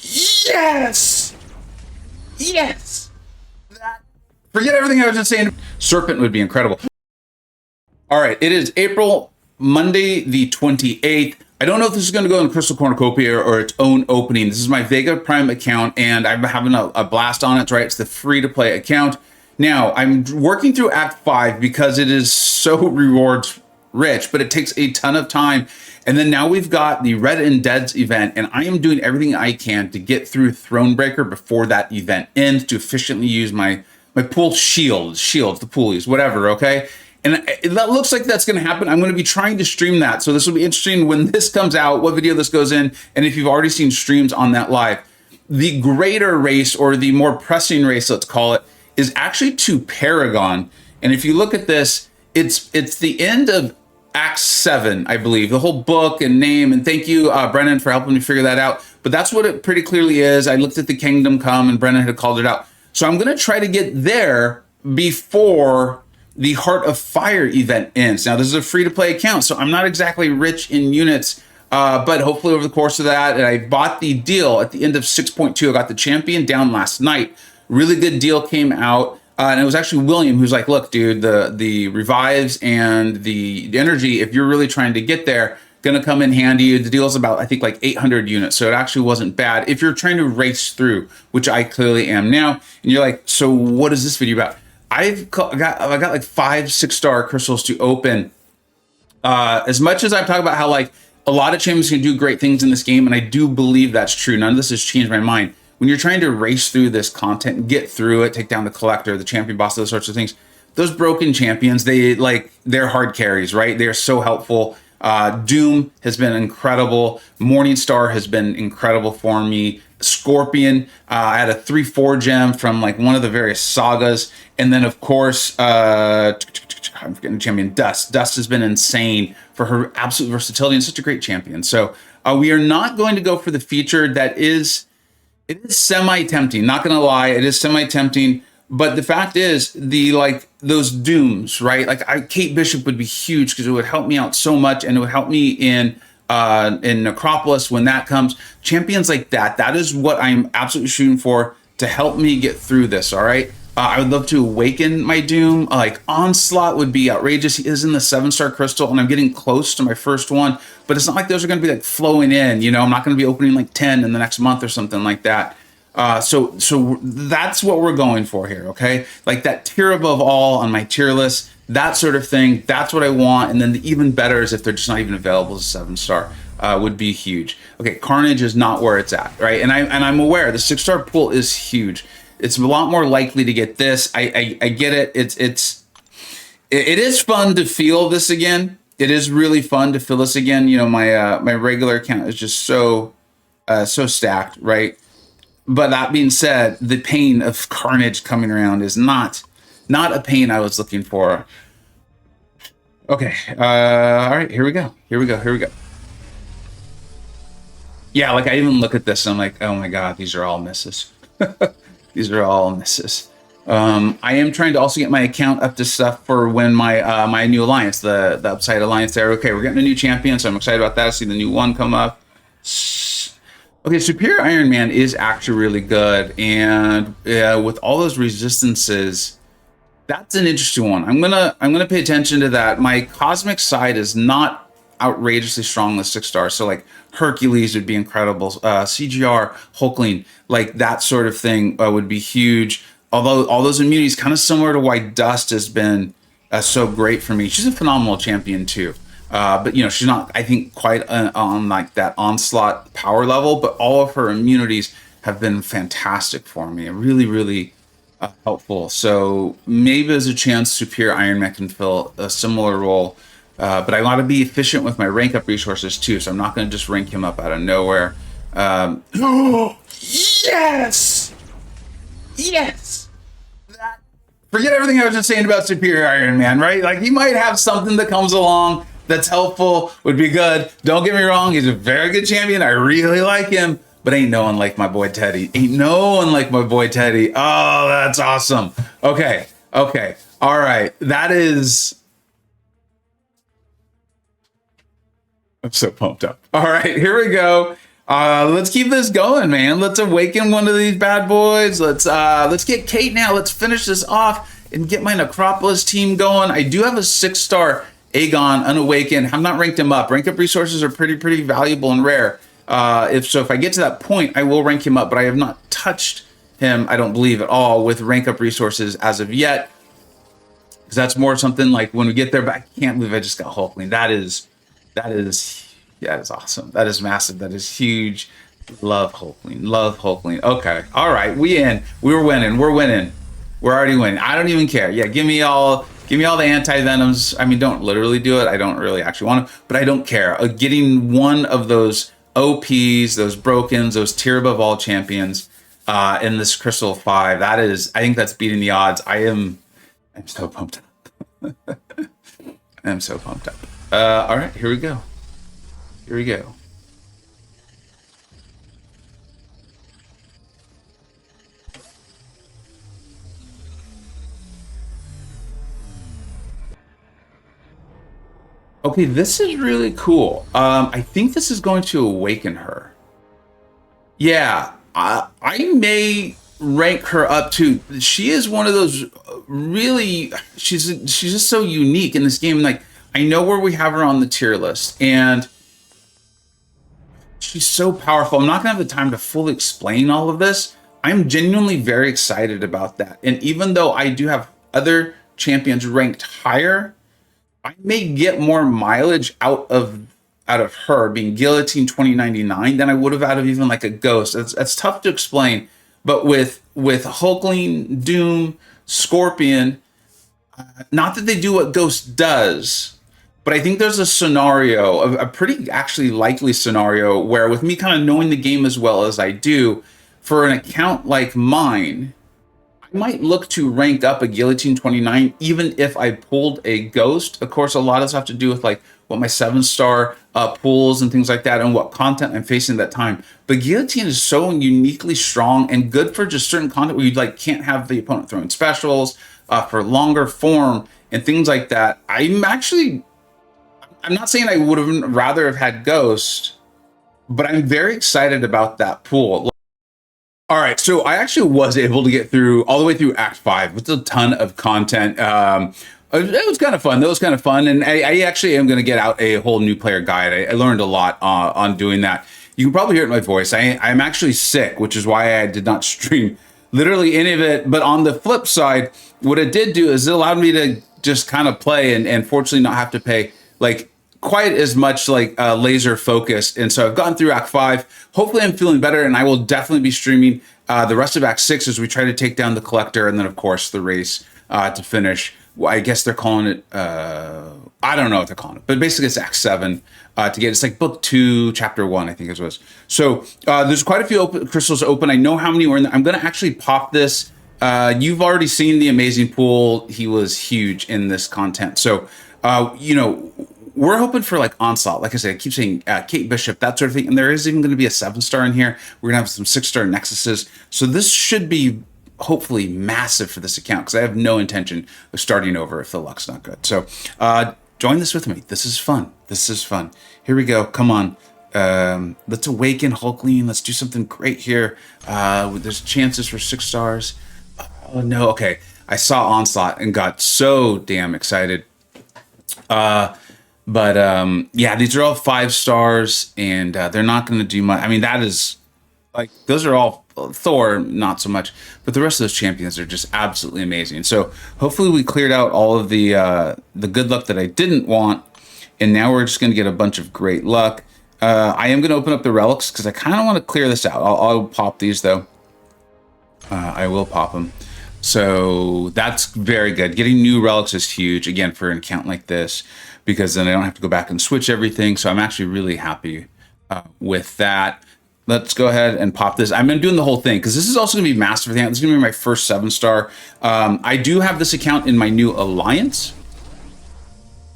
Yes! Yes! Forget everything I was just saying. Serpent would be incredible. All right, it is Monday the 28th. I don't know if this is going to go in Crystal Cornucopia or its own opening. This is my Vega Prime account, and I'm having a blast on it, right? It's the free-to-play account. Now, I'm working through Act 5 because it is so rewards rich, but it takes a ton of time. And then now we've got the Red and Deads event, and I am doing everything I can to get through Thronebreaker before that event ends to efficiently use my pool shields, the poolies, whatever, okay? And that looks like that's going to happen. I'm going to be trying to stream that. So this will be interesting when this comes out, what video this goes in, and if you've already seen streams on that live. The greater race, or the more pressing race, let's call it, is actually to Paragon. And if you look at this, it's the end of Act 7, I believe, the whole book and name. And thank you, Brennan, for helping me figure that out. But that's what it pretty clearly is. I looked at the Kingdom Come, and Brennan had called it out. So I'm going to try to get there before the Heart of Fire event ends. Now, this is a free-to-play account, so I'm not exactly rich in units, but hopefully over the course of that, and I bought the deal at the end of 6.2. I got the champion down last night. Really good deal came out, and it was actually William who's like, look, dude, the revives and the energy, if you're really trying to get there, gonna come in handy. The deal's about, I think, like 800 units, so it actually wasn't bad if you're trying to race through, which I clearly am now. And you're like, so what is this video about? I got like 5 6-star crystals to open. As much as I've talked about how like a lot of champions can do great things in this game, and I do believe that's true. None of this has changed my mind. When you're trying to race through this content and get through it, take down the collector, the champion boss, those sorts of things, those broken champions, they're hard carries, right? They're so helpful. Doom has been incredible. Morningstar has been incredible for me. Scorpion, I had a 3/4 gem from like one of the various sagas, and then of course I'm forgetting the champion Dust. Dust has been insane for her absolute versatility and such a great champion. So we are not going to go for the feature. It is semi-tempting, not gonna lie, it is semi-tempting. But the fact is, those dooms, right? Like Kate Bishop would be huge because it would help me out so much, and it would help me in Necropolis when that comes. Champions like that is what I'm absolutely shooting for to help me get through this. All right. I would love to awaken my Doom. Like Onslaught would be outrageous. He is in the 7-star crystal, and I'm getting close to my first one. But it's not like those are going to be like flowing in. You know, I'm not going to be opening like 10 in the next month or something like that. So that's what we're going for here, okay? Like that tier above all on my tier list, that sort of thing, that's what I want. And then the even better is if they're just not even available as a 7-star, would be huge. Okay, Carnage is not where it's at, right? And I'm aware the 6-star pool is huge. It's a lot more likely to get this. I get it. It is fun to feel this again. It is really fun to feel this again. You know, my regular account is just so stacked, right? But that being said, the pain of Carnage coming around is not a pain I was looking for. Okay, all right, here we go. Yeah, like I even look at this and I'm like, oh my God, these are all misses. These are all misses. I am trying to also get my account up to stuff for when my new alliance, the Upside Alliance there. Okay, we're getting a new champion, so I'm excited about that. I see the new one come up. Okay, Superior Iron Man is actually really good, and with all those resistances, that's an interesting one. I'm gonna pay attention to that. My cosmic side is not outrageously strong with 6-star, so like Hercules would be incredible. CGR, Hulkling, like that sort of thing would be huge. Although all those immunities, kind of similar to why Dust has been so great for me. She's a phenomenal champion too. But you know, she's not, I think, quite on like that Onslaught power level, but all of her immunities have been fantastic for me. Really, really helpful. So maybe there's a chance Superior Iron Man can fill a similar role. But I want to be efficient with my rank up resources too, so I'm not going to just rank him up out of nowhere. Yes! Yes! Forget everything I was just saying about Superior Iron Man, right? Like, he might have something that comes along that's helpful, would be good. Don't get me wrong, he's a very good champion. I really like him, but ain't no one like my boy Teddy. Ain't no one like my boy Teddy. Oh, that's awesome. Okay. All right. That is... I'm so pumped up. All right, here we go. Let's keep this going, man. Let's awaken one of these bad boys. Let's get Kate now. Let's finish this off and get my Necropolis team going. I do have a 6-star Aegon unawakened. I'm not ranked him up. Rank up resources are pretty valuable and rare. If I get to that point, I will rank him up, but I have not touched him, I don't believe at all, with rank up resources as of yet. Because that's more something like when we get there, but I can't believe I just got Hulkling. That is awesome. That is massive. That is huge. Love Hulkling. Love Hulkling. Okay. All right. We're winning. We're winning. We're already winning. I don't even care. Yeah, give me all the anti-venoms. I mean, don't literally do it. I don't really actually want to, but I don't care. Getting one of those OPs, those brokens, those tier above all champions in this Crystal 5, I think that's beating the odds. I'm so pumped up. I'm so pumped up. All right, here we go. Here we go. Okay, this is really cool. I think this is going to awaken her. Yeah, I may rank her up too. She is one of those really. She's just so unique in this game. Like, I know where we have her on the tier list, and she's so powerful. I'm not gonna have the time to fully explain all of this. I'm genuinely very excited about that. And even though I do have other champions ranked higher, I may get more mileage out of her being Guillotine 2099 than I would have out of even like a Ghost. That's tough to explain. But with Hulkling, Doom, Scorpion, not that they do what Ghost does, but I think there's a scenario, a pretty actually likely scenario, where with me kind of knowing the game as well as I do, for an account like mine, I might look to rank up a Guillotine 29, even if I pulled a Ghost. Of course, a lot of this have to do with like what my 7-star pulls and things like that, and what content I'm facing at that time. But Guillotine is so uniquely strong and good for just certain content where you like can't have the opponent throwing specials for longer form and things like that. I'm not saying I would have rather have had Ghost, but I'm very excited about that pool. All right, so I actually was able to get through all the way through Act 5 with a ton of content. It was kind of fun. That was kind of fun. And I actually am going to get out a whole new player guide. I learned a lot on doing that. You can probably hear it in my voice. I'm actually sick, which is why I did not stream literally any of it. But on the flip side, what it did do is it allowed me to just kind of play and fortunately not have to pay like quite as much like laser focused. And so I've gotten through Act 5. Hopefully I'm feeling better, and I will definitely be streaming the rest of Act 6 as we try to take down the Collector, and then of course the race to finish. Well, I guess they're calling it, I don't know what they're calling it, but basically it's Act 7 to get, it's like Book 2, Chapter 1, I think it was. So there's quite a few crystals open. I know how many were in there. I'm going to actually pop this. You've already seen the amazing pool. He was huge in this content. So, we're hoping for like Onslaught. Like I said, I keep saying Kate Bishop, that sort of thing. And there is even going to be a 7-star in here. We're going to have some 6-star Nexuses. So this should be hopefully massive for this account, because I have no intention of starting over if the luck's not good. So join this with me. This is fun. This is fun. Here we go. Come on. Let's awaken Hulkling. Let's do something great here. There's chances for 6 stars. Oh, no. Okay. I saw Onslaught and got so damn excited. Yeah, these are all 5 stars, and they're not going to do much. I mean, that is like, those are all Thor, not so much, but the rest of those champions are just absolutely amazing. So hopefully we cleared out all of the good luck that I didn't want, and now we're just going to get a bunch of great luck. I am going to open up the relics because I kind of want to clear this out. I'll pop these though. I will pop them. So that's very good. Getting new relics is huge, again, for an account like this, because then I don't have to go back and switch everything. So I'm actually really happy with that. Let's go ahead and pop this. I'm doing the whole thing because this is also going to be massive. This is going to be my first 7-star. I do have this account in my new alliance,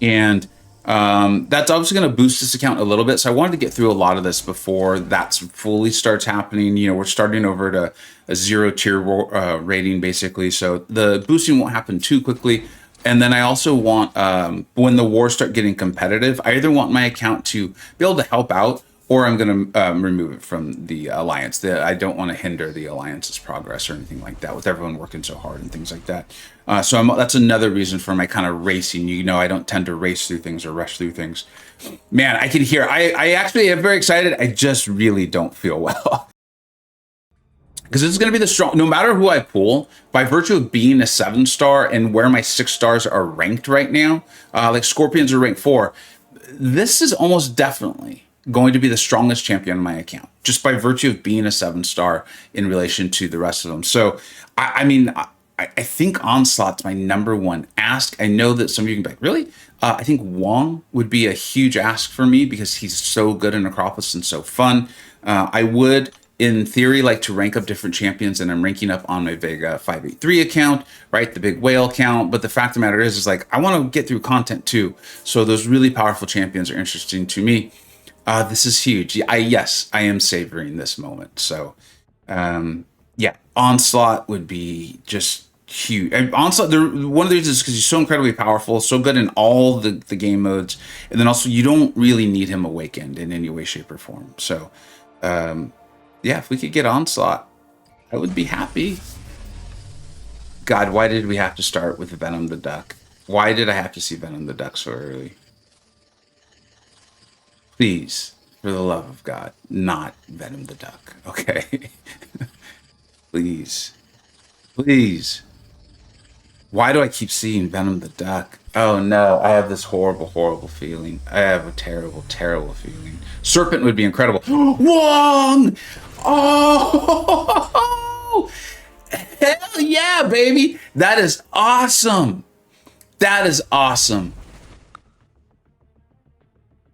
and that's obviously going to boost this account a little bit. So I wanted to get through a lot of this before that fully starts happening. You know, we're starting over to a 0 tier rating basically. So the boosting won't happen too quickly. And then I also want, when the wars start getting competitive, I either want my account to be able to help out, or I'm going to remove it from the alliance. I don't want to hinder the alliance's progress or anything like that with everyone working so hard and things like that. So that's another reason for my kind of racing. You know, I don't tend to race through things or rush through things. Man, I can hear. I actually am very excited. I just really don't feel well. Because it's going to be the strong, no matter who I pull, by virtue of being a 7-star and where my 6 stars are ranked right now, like Scorpions are ranked 4, this is almost definitely going to be the strongest champion on my account, just by virtue of being a 7-star in relation to the rest of them. So, I mean, I think Onslaught's my #1 ask. I know that some of you can be like, really? I think Wong would be a huge ask for me because he's so good in Necropolis and so fun. I would, in theory, like to rank up different champions, and I'm ranking up on my Vega 583 account, right? The big whale account. But the fact of the matter is like, I want to get through content too. So those really powerful champions are interesting to me. This is huge. Yes, I am savoring this moment. So, yeah, Onslaught would be just huge. And Onslaught, one of the reasons is because he's so incredibly powerful, so good in all the game modes. And then also, you don't really need him awakened in any way, shape, or form. So, yeah, if we could get Onslaught, I would be happy. God, why did we have to start with Venom the Duck? Why did I have to see Venom the Duck so early? Please, for the love of God, not Venom the Duck, okay? Please. Please. Why do I keep seeing Venom the Duck? Oh no, I have this horrible, horrible feeling. I have a terrible, terrible feeling. Serpent would be incredible. Wong! Oh! Hell yeah, baby! That is awesome! That is awesome.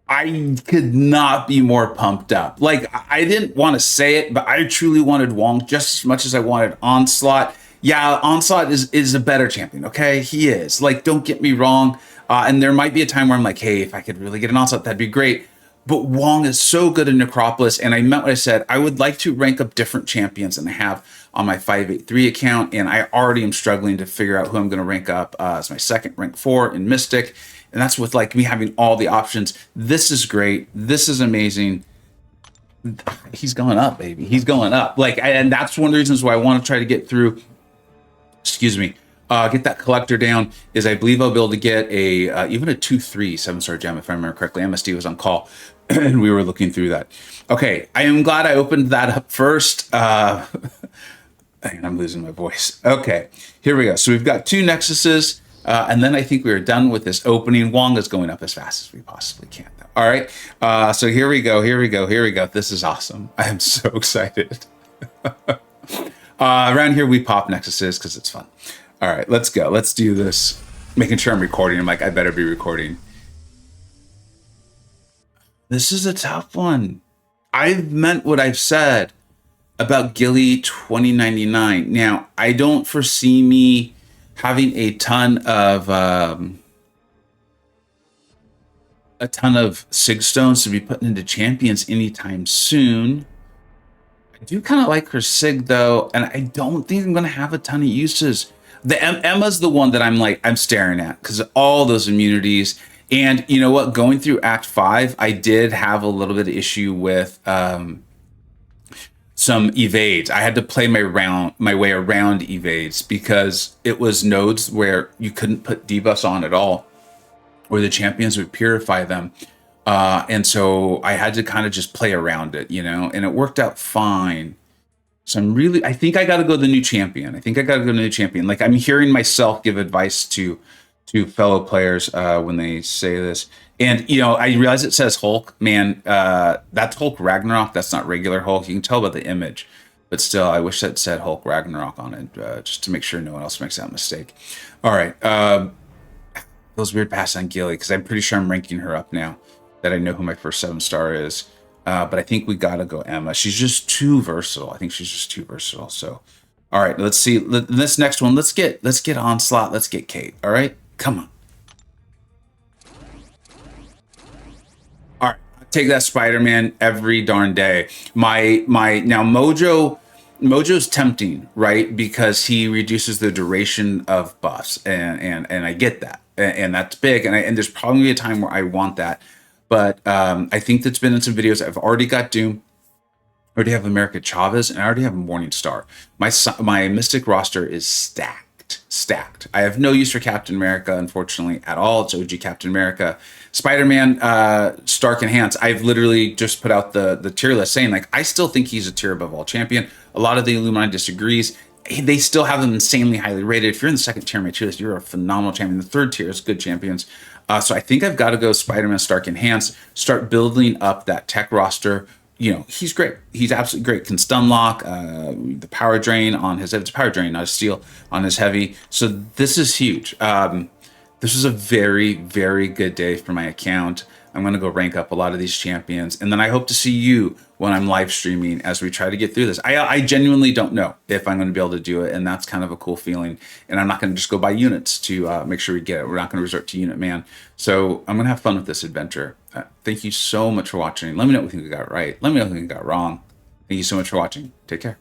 I could not be more pumped up. Like, I didn't want to say it, but I truly wanted Wong just as much as I wanted Onslaught. Yeah, Onslaught is a better champion, okay? He is. Like, don't get me wrong. And there might be a time where I'm like, hey, if I could really get an Onslaught, that'd be great. But Wong is so good in Necropolis, and I meant what I said. I would like to rank up different champions than I have on my 583 account, and I already am struggling to figure out who I'm going to rank up as my second, rank 4 in Mystic. And that's with like me having all the options. This is great. This is amazing. He's going up, baby. He's going up. Like, and that's one of the reasons why I want to try to get through, excuse me, get that collector down, is I believe I'll be able to get a even a 2-3 7-star gem, if I remember correctly. MSD was on call and we were looking through that. Okay, I am glad I opened that up first. I'm losing my voice. Okay, here we go. So we've got 2 Nexuses. And then I think we are done with this opening. Wong is going up as fast as we possibly can. All right. So here we go. Here we go. Here we go. This is awesome. I am so excited. Around here, we pop Nexuses because it's fun. All right, let's go. Let's do this. Making sure I'm recording. I'm like, I better be recording. This is a tough one. I've meant what I've said about Gilly 2099. Now, I don't foresee me having a ton of Sig Stones to be putting into champions anytime soon. I do kind of like her Sig though, and I don't think I'm going to have a ton of uses. The Emma's the one that I'm staring at because of all those immunities. And you know what? Going through Act 5, I did have a little bit of issue with some evades. I had to play my way around evades because it was nodes where you couldn't put debuffs on at all, or the champions would purify them. And so I had to kind of just play around it, you know, and it worked out fine. So I think I got to go the new champion. Like, I'm hearing myself give advice to fellow players when they say this. And, you know, I realize it says Hulk. Man, that's Hulk Ragnarok. That's not regular Hulk. You can tell by the image. But still, I wish that said Hulk Ragnarok on it, just to make sure no one else makes that mistake. All right. Those weird pass on Gilly, because I'm pretty sure I'm ranking her up now that I know who my first 7-star is. But I think we got to go Emma. She's just too versatile. I think she's just too versatile. So, all right, let's see. This next one, let's get Onslaught. Let's get Kate. All right, come on. All right, I'll take that Spider-Man every darn day. My now Mojo's tempting, right? Because he reduces the duration of buffs, and I get that, and that's big. And there's probably a time where I want that. But I think that's been in some videos. I've already got Doom. I already have America Chavez, and I already have Morningstar. My Mystic roster is stacked. I have no use for Captain America, unfortunately, at all. It's OG Captain America. Spider-Man, Stark and Hans. I've literally just put out the tier list saying, like, I still think he's a tier above all champion. A lot of the Illuminati disagrees. They still have them insanely highly rated. If you're in the second tier of my tier list, you're a phenomenal champion. The third tier is good champions. So I think I've got to go Spider-Man, Stark, and Hans. Start building up that tech roster. You know, he's great. He's absolutely great. Can stun lock, the power drain on his, it's power drain, not a steel, on his heavy. So this is huge. This was a very, very good day for my account. I'm going to go rank up a lot of these champions. And then I hope to see you when I'm live streaming as we try to get through this. I genuinely don't know if I'm going to be able to do it. And that's kind of a cool feeling. And I'm not going to just go buy units to make sure we get it. We're not going to resort to unit man. So I'm going to have fun with this adventure. Thank you so much for watching. Let me know what you think I got right. Let me know what you think I got wrong. Thank you so much for watching. Take care.